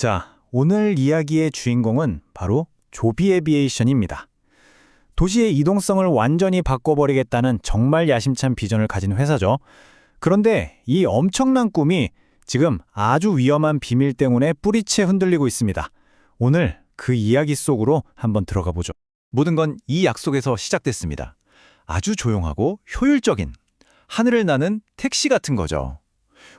자, 오늘 이야기의 주인공은 바로 조비 에비에이션입니다. 도시의 이동성을 완전히 바꿔버리겠다는 정말 야심찬 비전을 가진 회사죠. 그런데 이 엄청난 꿈이 지금 아주 위험한 비밀 때문에 뿌리채 흔들리고 있습니다. 오늘 그 이야기 속으로 한번 들어가 보죠. 모든 건 이 약속에서 시작됐습니다. 아주 조용하고 효율적인, 하늘을 나는 택시 같은 거죠.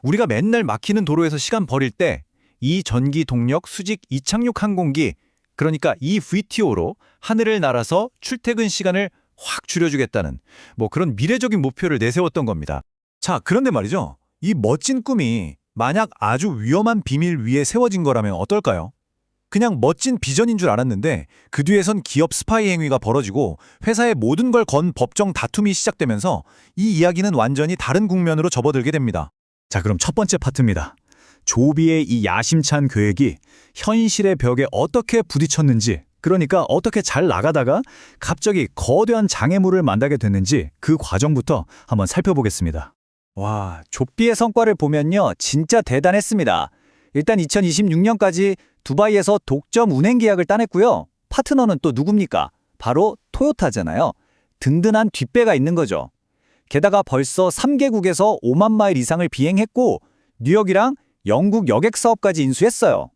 우리가 맨날 막히는 도로에서 시간 버릴 때 이 전기 동력 수직 이착륙 항공기, 그러니까 이 VTO로 하늘을 날아서 출퇴근 시간을 확 줄여주겠다는 그런 미래적인 목표를 내세웠던 겁니다. 자, 그런데 말이죠. 이 멋진 꿈이 만약 아주 위험한 비밀 위에 세워진 거라면 어떨까요? 그냥 멋진 비전인 줄 알았는데 그 뒤에선 기업 스파이 행위가 벌어지고 회사의 모든 걸 건 법정 다툼이 시작되면서 이 이야기는 완전히 다른 국면으로 접어들게 됩니다. 자, 그럼 첫 번째 파트입니다. 조비의 이 야심찬 계획이 현실의 벽에 어떻게 부딪혔는지, 그러니까 어떻게 잘 나가다가 갑자기 거대한 장애물을 만나게 됐는지 그 과정부터 한번 살펴보겠습니다. 와, 조비의 성과를 보면요, 진짜 대단했습니다. 일단 2026년까지 두바이에서 독점 운행 계약을 따냈고요. 파트너는 또 누굽니까? 바로 토요타잖아요. 든든한 뒷배가 있는 거죠. 게다가 벌써 3개국에서 5만 마일 이상을 비행했고 뉴욕이랑 영국 여객 사업까지 인수했어요.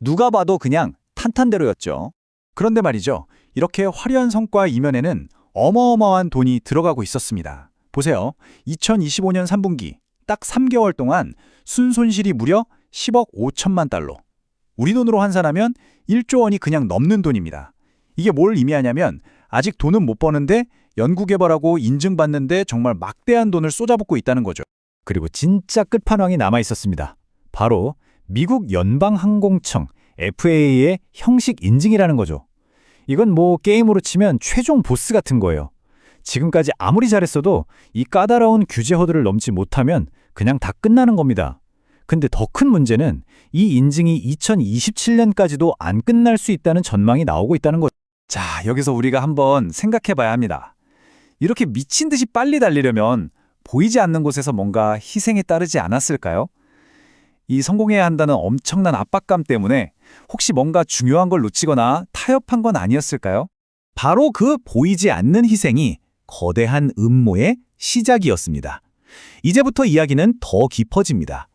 누가 봐도 그냥 탄탄대로였죠. 그런데 말이죠. 이렇게 화려한 성과 이면에는 어마어마한 돈이 들어가고 있었습니다. 보세요. 2025년 3분기 딱 3개월 동안 순손실이 무려 10억 5천만 달러. 우리 돈으로 환산하면 1조 원이 그냥 넘는 돈입니다. 이게 뭘 의미하냐면 아직 돈은 못 버는데 연구개발하고 인증받는데 정말 막대한 돈을 쏟아붓고 있다는 거죠. 그리고 진짜 끝판왕이 남아 있었습니다. 바로 미국 연방항공청 FAA의 형식 인증이라는 거죠. 이건 게임으로 치면 최종 보스 같은 거예요. 지금까지 아무리 잘했어도 이 까다로운 규제 허들을 넘지 못하면 그냥 다 끝나는 겁니다. 근데 더 큰 문제는 이 인증이 2027년까지도 안 끝날 수 있다는 전망이 나오고 있다는 거죠. 자, 여기서 우리가 한번 생각해 봐야 합니다. 이렇게 미친 듯이 빨리 달리려면 보이지 않는 곳에서 뭔가 희생이 따르지 않았을까요? 이 성공해야 한다는 엄청난 압박감 때문에 혹시 뭔가 중요한 걸 놓치거나 타협한 건 아니었을까요? 바로 그 보이지 않는 희생이 거대한 음모의 시작이었습니다. 이제부터 이야기는 더 깊어집니다.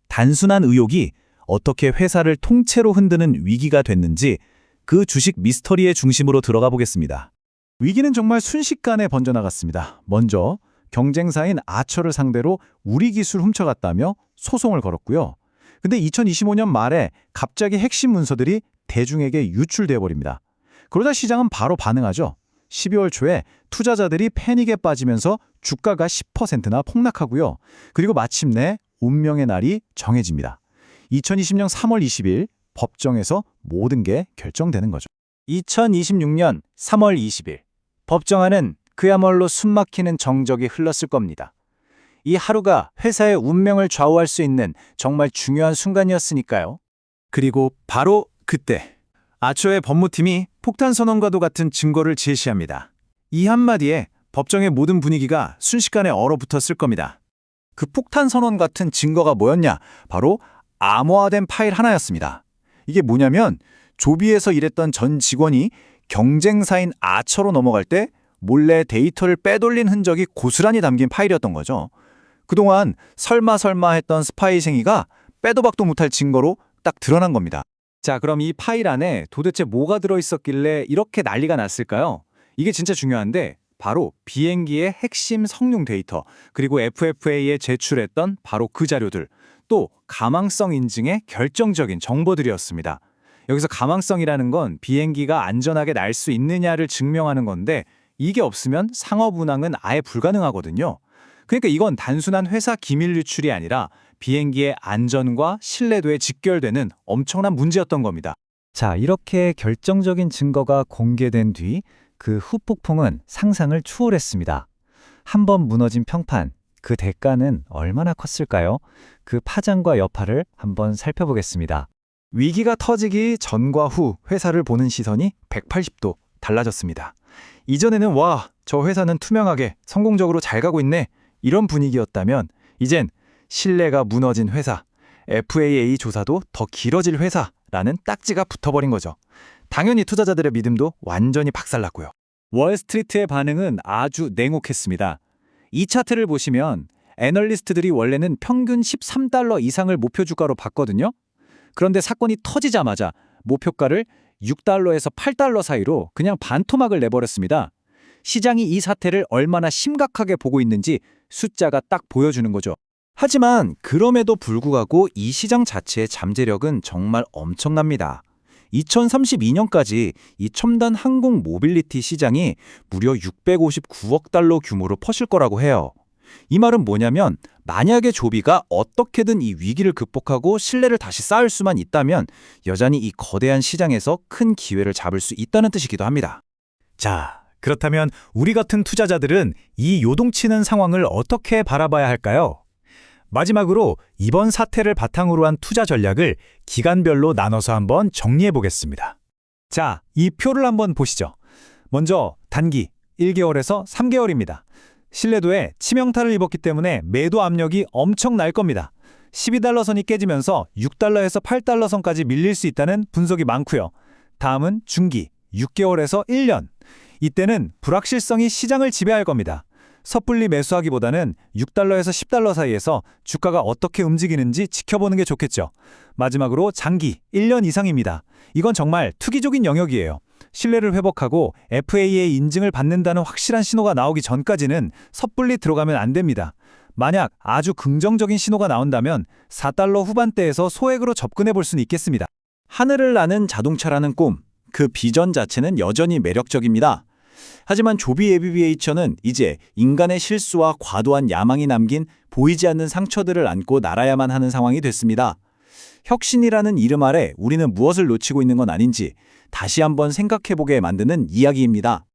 단순한 의혹이 어떻게 회사를 통째로 흔드는 위기가 됐는지 그 주식 미스터리의 중심으로 들어가 보겠습니다. 위기는 정말 순식간에 번져나갔습니다. 먼저 경쟁사인 아처를 상대로 우리 기술 훔쳐갔다며 소송을 걸었고요. 근데 2025년 말에 갑자기 핵심 문서들이 대중에게 유출돼 버립니다. 그러자 시장은 바로 반응하죠. 12월 초에 투자자들이 패닉에 빠지면서 주가가 10%나 폭락하고요. 그리고 마침내 운명의 날이 정해집니다. 2020년 3월 20일 법정에서 모든 게 결정되는 거죠. 2026년 3월 20일 법정안은 그야말로 숨막히는 정적이 흘렀을 겁니다. 이 하루가 회사의 운명을 좌우할 수 있는 정말 중요한 순간이었으니까요. 그리고 바로 그때 아처의 법무팀이 폭탄 선언과도 같은 증거를 제시합니다. 이 한마디에 법정의 모든 분위기가 순식간에 얼어붙었을 겁니다. 그 폭탄 선언 같은 증거가 뭐였냐? 바로 암호화된 파일 하나였습니다. 이게 뭐냐면 조비에서 일했던 전 직원이 경쟁사인 아처로 넘어갈 때 몰래 데이터를 빼돌린 흔적이 고스란히 담긴 파일이었던 거죠. 그동안 설마 했던 스파이 생이가 빼도 박도 못할 증거로 딱 드러난 겁니다. 자, 그럼 이 파일 안에 도대체 뭐가 들어있었길래 이렇게 난리가 났을까요? 이게 진짜 중요한데 바로 비행기의 핵심 성능 데이터, 그리고 FFA에 제출했던 바로 그 자료들, 또 가망성 인증의 결정적인 정보들이었습니다. 여기서 가망성이라는 건 비행기가 안전하게 날 수 있느냐를 증명하는 건데 이게 없으면 상업 운항은 아예 불가능하거든요. 그러니까 이건 단순한 회사 기밀 유출이 아니라 비행기의 안전과 신뢰도에 직결되는 엄청난 문제였던 겁니다. 자, 이렇게 결정적인 증거가 공개된 뒤 그 후폭풍은 상상을 추월했습니다. 한 번 무너진 평판, 그 대가는 얼마나 컸을까요? 그 파장과 여파를 한번 살펴보겠습니다. 위기가 터지기 전과 후 회사를 보는 시선이 180도 달라졌습니다. 이전에는 와, 저 회사는 투명하게 성공적으로 잘 가고 있네 이런 분위기였다면 이젠 신뢰가 무너진 회사, FAA 조사도 더 길어질 회사 라는 딱지가 붙어버린 거죠. 당연히 투자자들의 믿음도 완전히 박살났고요. 월스트리트의 반응은 아주 냉혹했습니다. 이 차트를 보시면 애널리스트들이 원래는 평균 13달러 이상을 목표 주가로 봤거든요. 그런데 사건이 터지자마자 목표가를 6달러에서 8달러 사이로 그냥 반토막을 내버렸습니다. 시장이 이 사태를 얼마나 심각하게 보고 있는지 숫자가 딱 보여주는 거죠. 하지만 그럼에도 불구하고 이 시장 자체의 잠재력은 정말 엄청납니다. 2032년까지 이 첨단 항공 모빌리티 시장이 무려 659억 달러 규모로 퍼질 거라고 해요. 이 말은 뭐냐면 만약에 조비가 어떻게든 이 위기를 극복하고 신뢰를 다시 쌓을 수만 있다면 여전히 이 거대한 시장에서 큰 기회를 잡을 수 있다는 뜻이기도 합니다. 자, 그렇다면 우리 같은 투자자들은 이 요동치는 상황을 어떻게 바라봐야 할까요? 마지막으로 이번 사태를 바탕으로 한 투자 전략을 기간별로 나눠서 한번 정리해 보겠습니다. 자, 이 표를 한번 보시죠. 먼저 단기 1개월에서 3개월입니다. 신뢰도에 치명타를 입었기 때문에 매도 압력이 엄청 날 겁니다. 12달러 선이 깨지면서 6달러에서 8달러 선까지 밀릴 수 있다는 분석이 많고요. 다음은 중기 6개월에서 1년. 이때는 불확실성이 시장을 지배할 겁니다. 섣불리 매수하기보다는 6달러에서 10달러 사이에서 주가가 어떻게 움직이는지 지켜보는 게 좋겠죠. 마지막으로 장기 1년 이상입니다. 이건 정말 투기적인 영역이에요. 신뢰를 회복하고 FA의 인증을 받는다는 확실한 신호가 나오기 전까지는 섣불리 들어가면 안 됩니다. 만약 아주 긍정적인 신호가 나온다면 4달러 후반대에서 소액으로 접근해 볼 수는 있겠습니다. 하늘을 나는 자동차라는 꿈, 그 비전 자체는 여전히 매력적입니다. 하지만 조비 애비비에이션은 이제 인간의 실수와 과도한 야망이 남긴 보이지 않는 상처들을 안고 날아야만 하는 상황이 됐습니다. 혁신이라는 이름 아래 우리는 무엇을 놓치고 있는 건 아닌지 다시 한번 생각해보게 만드는 이야기입니다.